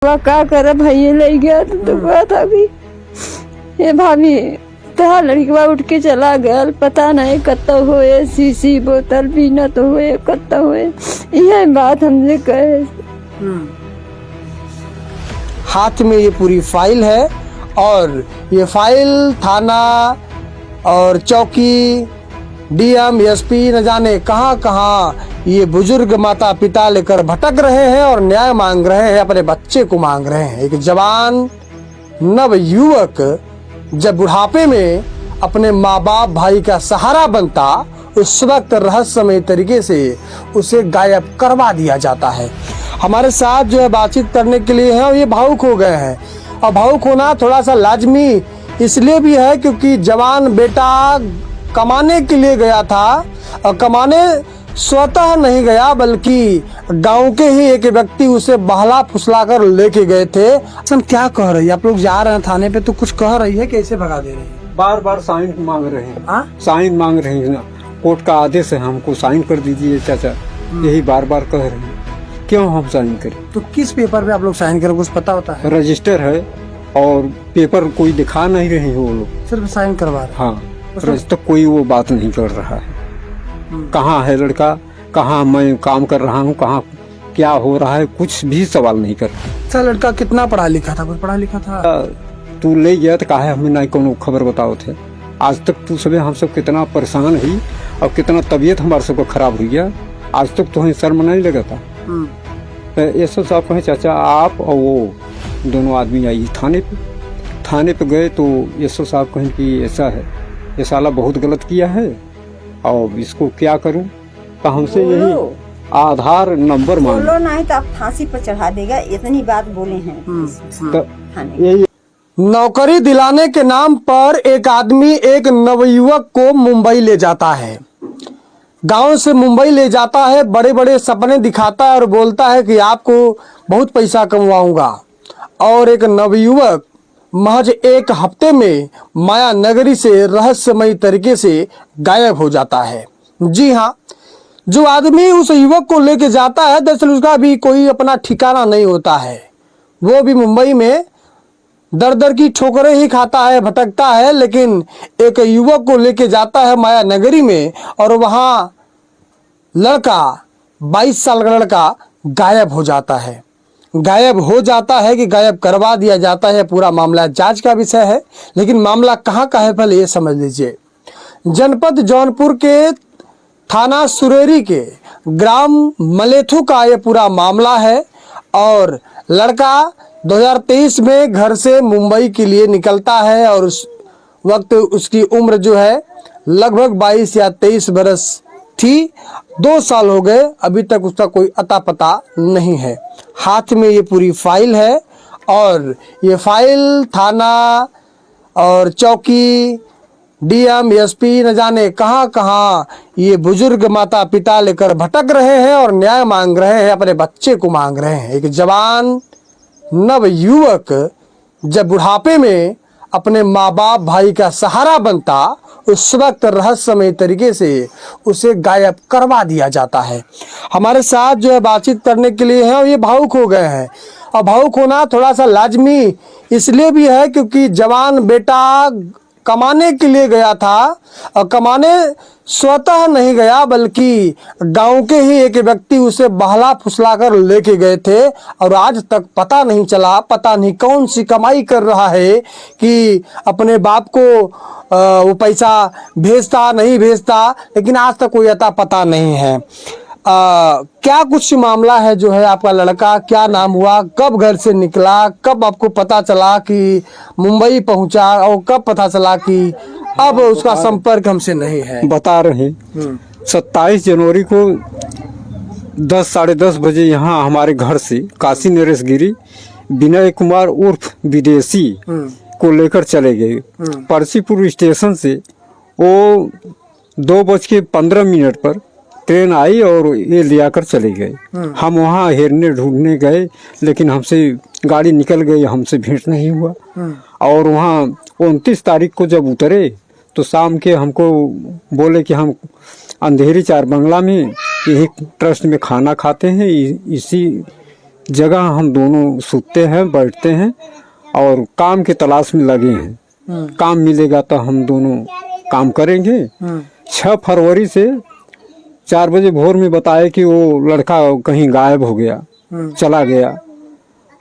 का करे भैया ले गया तो बात अभी ये भाभी तो लड़का उठ के चला गया, पता नहीं कत्ता हुए शीशी बोतल पीना तो हुए कत्ता हुए, यह बात हमसे कहे। हाथ में ये पूरी फाइल है और ये फाइल थाना और चौकी डीएम एसपी न जाने कहां कहां ये बुजुर्ग माता पिता लेकर भटक रहे हैं और न्याय मांग रहे हैं, अपने बच्चे को मांग रहे हैं। एक जवान नव युवक जब बुढ़ापे में अपने माँ बाप भाई का सहारा बनता, उस वक्त रहस्यमय तरीके से उसे गायब करवा दिया जाता है। हमारे साथ जो है बातचीत करने के लिए है और ये भावुक हो गए हैं। और भावुक होना थोड़ा सा लाजमी इसलिए भी है क्योंकि जवान बेटा कमाने के लिए गया था और कमाने स्वतः नहीं गया बल्कि गांव के ही एक व्यक्ति उसे बहला फुसला कर लेके गए थे। हम क्या कह रही है, आप लोग जा रहे हैं थाने पे तो कुछ कह रही है, कैसे भगा दे रही है? बार बार साइन मांग रहे हैं, साइन मांग रहे हैं। कोर्ट का आदेश है, हमको साइन कर दीजिए चाचा, यही बार बार कह रहे हैं। क्यों हम साइन करें? तो किस पेपर पे आप लोग साइन करें, कुछ पता होता है? रजिस्टर है और पेपर कोई दिखा नहीं रहे हैं वो लोग, सिर्फ साइन करवा रहे। हाँ, रजिस्टर कोई वो बात नहीं कर रहा है। कहाँ है लड़का, कहाँ मैं काम कर रहा हूँ, कहाँ क्या हो रहा है, कुछ भी सवाल नहीं कर रहा। अच्छा, लड़का कितना पढ़ा लिखा था? कुछ पढ़ा लिखा था? तू ले गया तो कहा हमें नहीं कोनो खबर बताओ थे। आज तक तू सब हम सब कितना परेशान हुई और कितना तबीयत हमारे सबको खराब हुई है। आज तक तो शर्म नहीं लगा था। तो ये सब साहब कहे चाचा आप और वो दोनों आदमी आई थाने पे गए तो ये सब साहब कहें कि ऐसा है, ये साला बहुत गलत किया है और इसको क्या करूं। तो हमसे यही आधार नंबर मांगे। बोलो नहीं तो आप फांसी पर चढ़ा देगा, इतनी बात बोले हैं। तो यही नौकरी दिलाने के नाम पर एक आदमी एक नवयुवक को मुंबई ले जाता है, गांव से मुंबई ले जाता है, बड़े बड़े सपने दिखाता है और बोलता है कि आपको बहुत पैसा कमवाऊंगा। और एक नवयुवक महज एक हफ्ते में माया नगरी से रहस्यमय तरीके से गायब हो जाता है। जी हाँ, जो आदमी उस युवक को लेके जाता है दरअसल उसका भी कोई अपना ठिकाना नहीं होता है। वो भी मुंबई में दर दर की ठोकरें ही खाता है, भटकता है, लेकिन एक युवक को लेके जाता है माया नगरी में और वहां लड़का 22 साल का लड़का गायब हो जाता है। गायब हो जाता है कि गायब करवा दिया जाता है, पूरा मामला जांच का विषय है। लेकिन मामला कहाँ का है पहले ये समझ लीजिए। जनपद जौनपुर के थाना सुरेरी के ग्राम मलेथु का ये पूरा मामला है। और लड़का 2023 में घर से मुंबई के लिए निकलता है और उस वक्त उसकी उम्र जो है लगभग 22 या 23 बरस थी। 2 साल हो गए, अभी तक उसका कोई अता पता नहीं है। हाथ में ये पूरी फाइल है और ये फाइल थाना और चौकी डीएम एसपी न जाने कहां कहां ये बुजुर्ग माता पिता लेकर भटक रहे हैं और न्याय मांग रहे हैं, अपने बच्चे को मांग रहे हैं। एक जवान नव युवक जब बुढ़ापे में अपने माँ बाप भाई का सहारा बनता, उस वक्त रहस्यमय तरीके से उसे गायब करवा दिया जाता है। हमारे साथ जो है बातचीत करने के लिए है और ये भावुक हो गए हैं। और भावुक होना थोड़ा सा लाजमी इसलिए भी है क्योंकि जवान बेटा कमाने के लिए गया था और कमाने स्वतः नहीं गया बल्कि गांव के ही एक व्यक्ति उसे बहला फुसला कर लेके गए थे। और आज तक पता नहीं चला, पता नहीं कौन सी कमाई कर रहा है कि अपने बाप को वो पैसा भेजता नहीं भेजता, लेकिन आज तक कोई अता पता नहीं है। क्या कुछ मामला है जो है आपका लड़का, क्या नाम हुआ, कब घर से निकला, कब आपको पता चला कि मुंबई पहुंचा और कब पता चला कि अब उसका संपर्क हमसे नहीं है? बता रहे हैं 27 जनवरी को 10 साढ़े 10 बजे यहाँ हमारे घर से काशी नरेश गिरी विनय कुमार उर्फ विदेशी को लेकर चले गए। परसीपुर स्टेशन से वो 2:15 पर ट्रेन आई और ये ले आकर चले गए। हम वहाँ हेरने ढूंढने गए लेकिन हमसे गाड़ी निकल गई, हमसे भेंट नहीं हुआ। और वहाँ 29 तारीख को जब उतरे तो शाम के हमको बोले कि हम अंधेरी चार बंगला में यही ट्रस्ट में खाना खाते हैं, इसी जगह हम दोनों सूते हैं, बैठते हैं और काम की तलाश में लगे हैं। काम मिलेगा तो हम दोनों काम करेंगे। 6 फरवरी से 4 बजे भोर में बताया कि वो लड़का कहीं गायब हो गया, चला गया।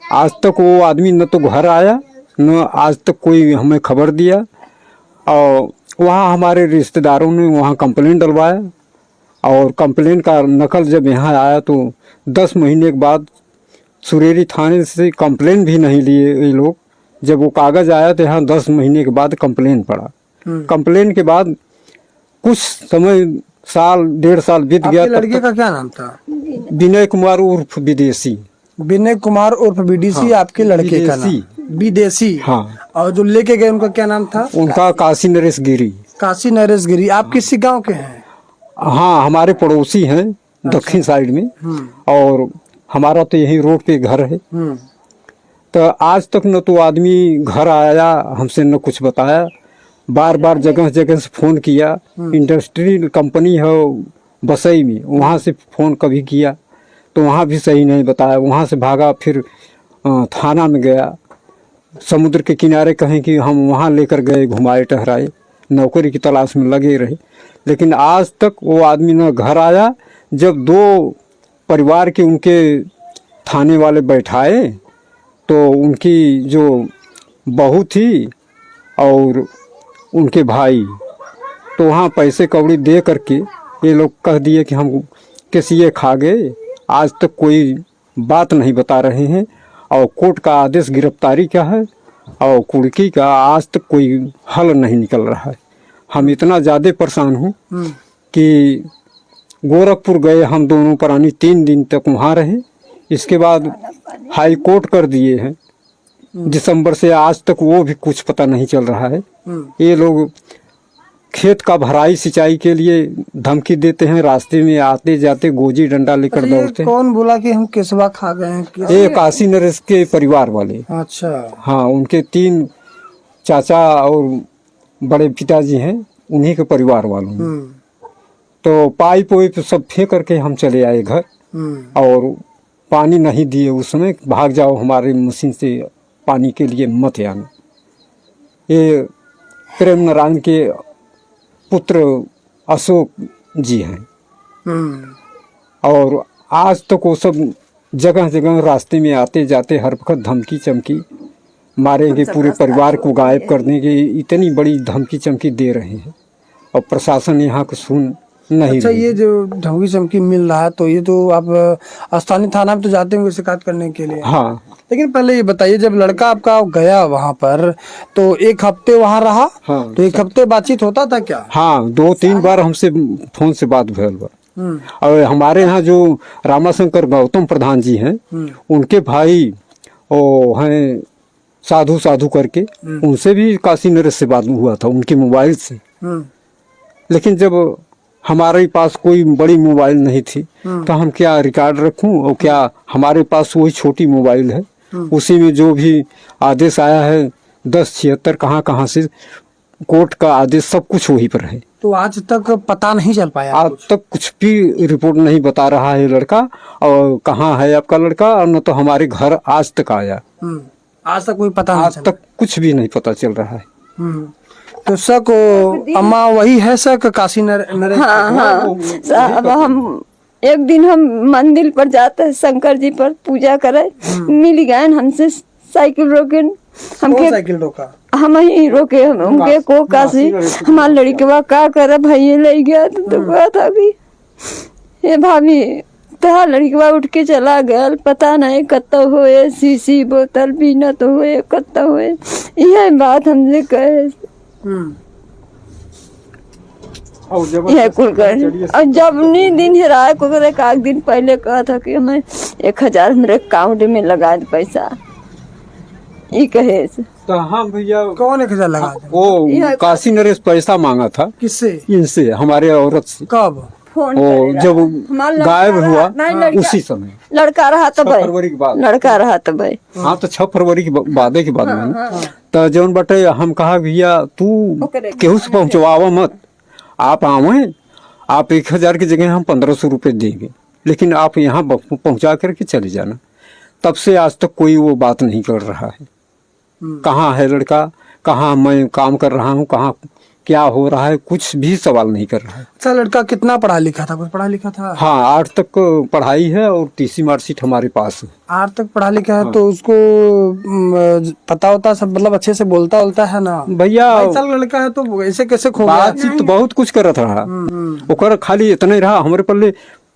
आज तक वो आदमी न तो घर आया न आज तक कोई हमें खबर दिया। और वहाँ हमारे रिश्तेदारों ने वहाँ कंप्लेंट डलवाया और कंप्लेंट का नकल जब यहाँ आया तो 10 महीने के बाद सुरेरी थाने से कंप्लेंट भी नहीं लिए ये लोग। जब वो कागज़ आया तो यहाँ 10 महीने के बाद कंप्लेंट पड़ा। कंप्लेंट के बाद कुछ समय, साल 1.5 साल बीत गया। लड़के का क्या नाम था? विनय कुमार उर्फ विदेशी। विनय कुमार उर्फ विदेशी। आपके लड़के का नाम विदेशी। हाँ। और जो लेके गए उनका क्या नाम था? उनका काशी नरेश गिरी। काशी नरेश गिरी। आप किसी गांव के हैं? हाँ, हमारे पड़ोसी हैं दक्षिण साइड में। और हमारा तो यही रोड पे घर है। तो आज तक न तो आदमी घर आया हमसे न कुछ बताया। बार बार जगह जगह से फोन किया। इंडस्ट्रियल कंपनी है बसई में, वहाँ से फोन कभी किया तो वहाँ भी सही नहीं बताया। वहाँ से भागा, फिर थाना में गया। समुद्र के किनारे कहें कि हम वहाँ लेकर गए, घुमाए टहराए, नौकरी की तलाश में लगे रहे। लेकिन आज तक वो आदमी न घर आया। जब 2 परिवार के उनके थाने वाले बैठाए तो उनकी जो बहू थी और उनके भाई, तो वहाँ पैसे कौड़ी दे करके ये लोग कह दिए कि हम कैसे खा गए। आज तक कोई बात नहीं बता रहे हैं। और कोर्ट का आदेश गिरफ्तारी का है और कुड़की का आज तक कोई हल नहीं निकल रहा है। हम इतना ज़्यादा परेशान हूँ कि गोरखपुर गए हम दोनों प्राणी, 3 दिन तक वहाँ रहे। इसके बाद हाई कोर्ट कर दिए हैं दिसंबर से, आज तक वो भी कुछ पता नहीं चल रहा है। ये लोग खेत का भराई सिंचाई के लिए धमकी देते हैं, रास्ते में आते जाते गोजी डंडा लेकर दौड़ते हैं। कौन बोला कि हम केसवा खा गए हैं? ये काशी नरेश के परिवार वाले। अच्छा। हाँ, उनके 3 चाचा और बड़े पिताजी हैं, उन्हीं के परिवार वालों में। तो पाइप वाइप सब फेंक करके हम चले आए घर। और पानी नहीं दिए उस समय, भाग जाओ हमारे मशीन से पानी के लिए मत आना। ये प्रेम नारायण के पुत्र अशोक जी हैं। और आज तक वो सब जगह जगह रास्ते में आते जाते हर वक्त धमकी चमकी, मारेंगे, पूरे परिवार को गायब कर देंगे, इतनी बड़ी धमकी चमकी दे रहे हैं। और प्रशासन यहाँ को सुन नहीं। अच्छा, ये जो धमकी चमकी मिल रहा है तो ये तो आप स्थानीय थाना में तो जाते होंगे शिकायत करने के लिए? हाँ। लेकिन पहले ये बताइए, जब लड़का आपका गया वहाँ पर तो 1 हफ्ते वहाँ रहा? हाँ। तो 1 हफ्ते बातचीत होता था क्या? हाँ, 2-3 बार हमसे फोन से बात भैल बा। और हमारे यहाँ जो रामाशंकर गौतम प्रधान जी हैं, उनके भाई वो हैं साधु करके, उनसे भी काशी नरेश से बात हुआ था उनके मोबाइल से। लेकिन जब हमारे पास कोई बड़ी मोबाइल नहीं थी तो हम क्या रिकॉर्ड रखूं, और क्या हमारे पास वही छोटी मोबाइल है, उसी में जो भी आदेश आया है 1076 कहाँ से कोर्ट का आदेश सब कुछ वहीं पर है। तो आज तक पता नहीं चल पाया? आज तक कुछ भी रिपोर्ट नहीं बता रहा है लड़का, और कहाँ है आपका लड़का, और न तो हमारे घर आज तक आया। आज तक कोई पता नहीं? आज तक कुछ भी नहीं पता चल रहा है। तो शक अम्मा वही है शक काशी नरेश? हाँ। अब हम एक दिन हम मंदिर पर जाते हैं, शंकर जी पर पूजा करे, मिल गए हमसे साइकिल रोके। हमके साइकिल रोका? हम ही रोके, हम उनके को काशी हमारे लड़कवा का करे भैया ले गया तो कहा था कि ये भाभी तहा लड़कवा उठ के चला गया, पता नहीं कत्ता हुए, शीशी बोतल पीना तो हुए, कत्ता हुए, यह बात हमसे कहे। यह कुल कर। और जब नहीं दिन हिराए को एक दिन पहले कहा था कि हमें 1000 मेरे अकाउंट में लगा दे पैसा, ये कहे। तो हाँ भैया, कौन 1000 लगा दे? वो काशी नरेश पैसा मांगा था। किससे? इनसे, हमारे औरत से। कब? फोन जब गायब हुआ उसी समय, लड़का रहा तब 6 फरवरी के बाद। लड़का रहा तब। हाँ, तो 6 फरवरी के बाद में तो जौन बटे हम कहा भैया तू केहू से पहुँचवावा मत, आप आवे, आप 1000 की जगह हम 1500 रुपये देंगे, लेकिन आप यहाँ पहुँचा करके चले जाना। तब से आज तक कोई वो बात नहीं कर रहा है। कहाँ है लड़का, कहाँ मैं काम कर रहा हूँ, कहाँ क्या हो रहा है, कुछ भी सवाल नहीं कर रहा है। अच्छा, लड़का कितना पढ़ा लिखा था? कुछ पढ़ा लिखा था? हाँ, 8 तक पढ़ाई है और तीसरी मार्कशीट हमारे पास है। 8 तक पढ़ा लिखा है। तो उसको पता होता सब, मतलब अच्छे से बोलता है ना? भैया 22 साल का लड़का है तो ऐसे कैसे खो गया? बातचीत तो बहुत कुछ करत रहा, ओकर खाली इतना ही रहा। हमारे पल्ले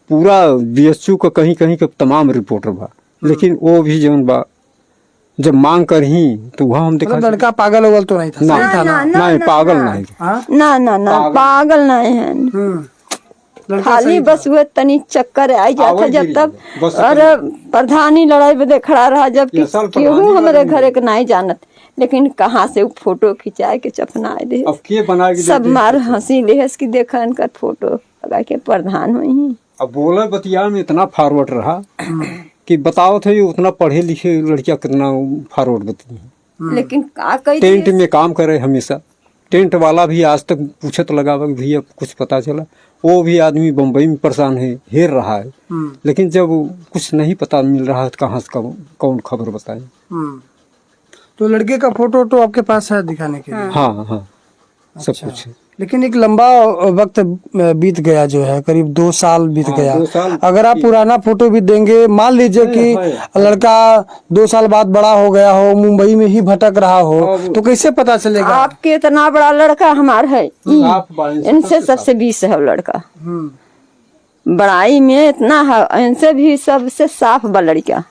पूरा बीएसयू का कहीं कहीं का तमाम रिपोर्टर बा, लेकिन वो भी जौन बा जब मांग कर ही तो वहाँ हम देखा। लड़का पागल वगल तो नहीं था? ना, सही था ना? नहीं पागल नहीं। हाँ? ना पागल नहीं है। लड़का खाली सही बस वो तनी चक्कर आई जाता जब तक, और प्रधानी लड़ाई बदे खड़ा रहा, जब केहू हमारे घरे के नहीं जानत, लेकिन कहाँ से वो फोटो खिंचाए के चपना दे, अब के बना के सब मार हंसी लेहस की देखा इनका फोटो लगा के प्रधान हुई। अब बोले बतिया में इतना फॉरवर्ड रहा कि बताओ थे उतना पढ़े लिखे लड़कियां कितना फॉरवर्ड बती है। लेकिन का कही टेंट में काम करे हमेशा। टेंट वाला भी आज तक पूछत लगा भैया कुछ पता चला। वो भी आदमी बम्बई में परेशान है, हेर रहा है, लेकिन जब कुछ नहीं पता मिल रहा है तो कहाँ से कौन खबर बताए। तो लड़के का फोटो तो आपके पास है दिखाने के लिए? हाँ सब कुछ है। लेकिन एक लंबा वक्त बीत गया, जो है करीब 2 साल बीत गया। 2 साल। अगर आप पुराना फोटो भी देंगे, मान लीजिए कि लड़का 2 साल बाद बड़ा हो गया हो, मुंबई में ही भटक रहा हो, तो कैसे पता चलेगा? आपके इतना बड़ा लड़का हमार है, इनसे सबसे 20 है लड़का, बड़ाई में इतना है, इनसे भी सबसे साफ बा लड़का।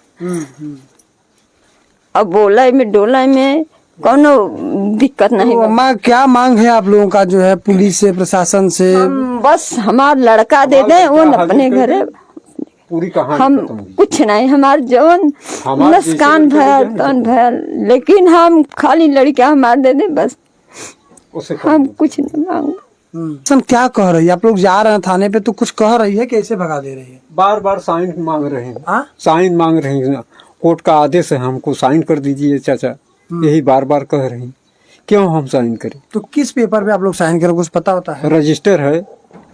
अब बोले में डोले में कोनो दिक्कत नहीं। तो अम्मा क्या मांग है आप लोगों का, जो है पुलिस से, प्रशासन से? बस हमार लड़का दे दे, वो अपने घरे, पूरी कहानी हम खत्म हुई। कुछ नहीं, हमार जौन नुकसान भयल तन भयल, लेकिन हम खाली लड़का हमार दे दे बस, उससे हम कुछ नहीं मांग। सन क्या कह रही है? आप लोग जा रहे हैं थाने पे तो कुछ कह रही है, कैसे भगा दे रही है? बार बार साइन मांग रहे हैं। हाँ? साइन मांग रहे हैं, कोर्ट का आदेश है हमको साइन कर दीजिए चाचा, यही बार बार कह रहे हैं। क्यों हम साइन करें? तो किस पेपर पे आप लोग साइन करें, कुछ पता होता है? रजिस्टर है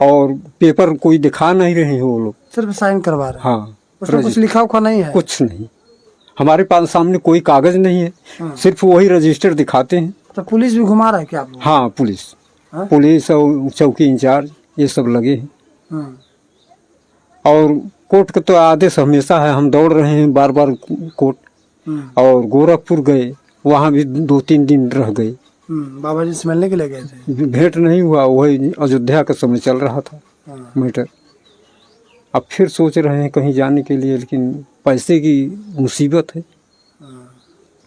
और पेपर कोई दिखा नहीं रहे हैं वो लोग, सिर्फ साइन करवा रहे हैं? हाँ, उसमें कुछ लिखा उखा नहीं है? कुछ नहीं, हमारे पास सामने कोई कागज नहीं है, सिर्फ वही रजिस्टर दिखाते हैं। तो पुलिस भी घुमा रहा है क्या आप लोग? हाँ, पुलिस, हाँ? पुलिस और चौकी इंचार्ज ये सब लगे हैं। और कोर्ट का तो आदेश हमेशा है, हम दौड़ रहे हैं बार बार कोर्ट। और गोरखपुर गए, वहाँ भी 2-3 दिन रह गए। बाबा जी से मिलने के लिए गए थे? भेंट नहीं हुआ, वही अयोध्या का समय चल रहा था मैटर। अब फिर सोच रहे हैं कहीं जाने के लिए, लेकिन पैसे की मुसीबत है,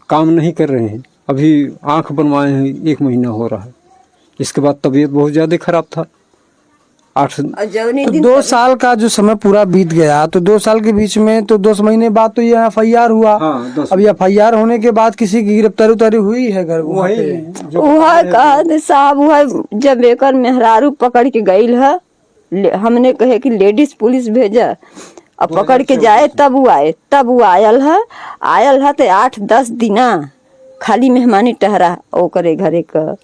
काम नहीं कर रहे हैं। अभी आंख बनवाए हैं, 1 महीना हो रहा है, इसके बाद तबीयत बहुत ज़्यादा खराब था। 2 साल का जो समय पूरा बीत गया, तो 2 साल के बीच में तो 2 महीने बाद तो ये FIR हुआ। हाँ, अब FIR होने के बाद किसी की गिरफ्तारी हुई है घर? वह कहा साहब, वह जब एकर मेहरारू पकड़ के गईल है, हमने कहे कि लेडीज पुलिस भेजा, अब पकड़ के जाए तब वो आए, तब वो आयल है तो 8-10 दिना खाली मेहमानी टहरा, ओकरे घरे का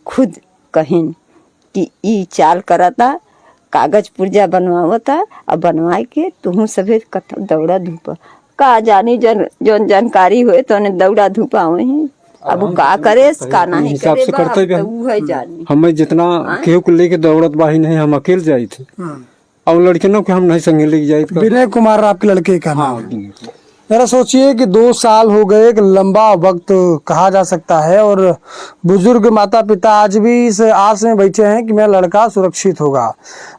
खुद कहिन कि ई चाल करता, कागज पुर्जा बनवावता, अब बनवा के तुहू सभे दौड़ा धूपा, का जानी जन जानकारी हुए तो दौड़ा धूपा वही। अब वो का करे का नहीं हिसाब से करते भी वो है जानी। हमें जितना केहू को लेके दौड़त बाही नहीं, हम अकेले जाए थे, और लड़कियों को हम नहीं संगे लेके जाए थे। विनय कुमार आपके लड़के का नाम? हाँ, जरा सोचिए कि 2 साल हो गए, एक लंबा वक्त कहा जा सकता है, और बुजुर्ग माता पिता आज भी इस आस में बैठे हैं कि मेरा लड़का सुरक्षित होगा।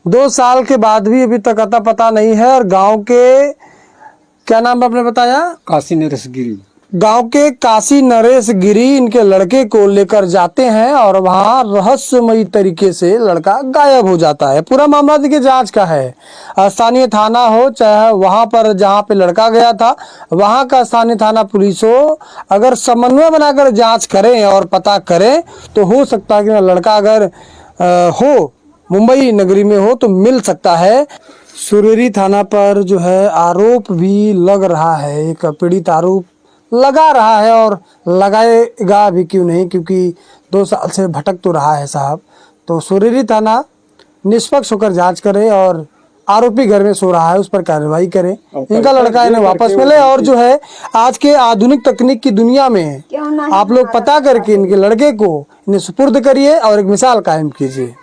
2 साल के बाद भी अभी तक अता पता नहीं है। और गांव के, क्या नाम आपने बताया? काशी नरेश गिरी। गांव के काशी नरेश गिरी इनके लड़के को लेकर जाते हैं, और वहां रहस्यमयी तरीके से लड़का गायब हो जाता है। पूरा मामला देखिए जांच का है, स्थानीय थाना हो चाहे वहां पर जहां पे लड़का गया था वहां का स्थानीय थाना पुलिस हो, अगर समन्वय बनाकर जांच करें और पता करें तो हो सकता है कि लड़का अगर हो मुंबई नगरी में हो तो मिल सकता है। सुरेरी थाना पर जो है आरोप भी लग रहा है, एक पीड़ित आरोप लगा रहा है, और लगाएगा भी क्यों नहीं, क्योंकि 2 साल से भटक तो रहा है साहब। तो सुरेरी थाना निष्पक्ष होकर जांच करे और आरोपी घर में सो रहा है, उस पर कार्रवाई करें, और इनका लड़का इन्हें वापस मिले। और जो है आज के आधुनिक तकनीक की दुनिया में क्यों नहीं आप लोग पता करके इनके लड़के को इन्हें सुपुर्द करिए और एक मिसाल कायम कीजिए।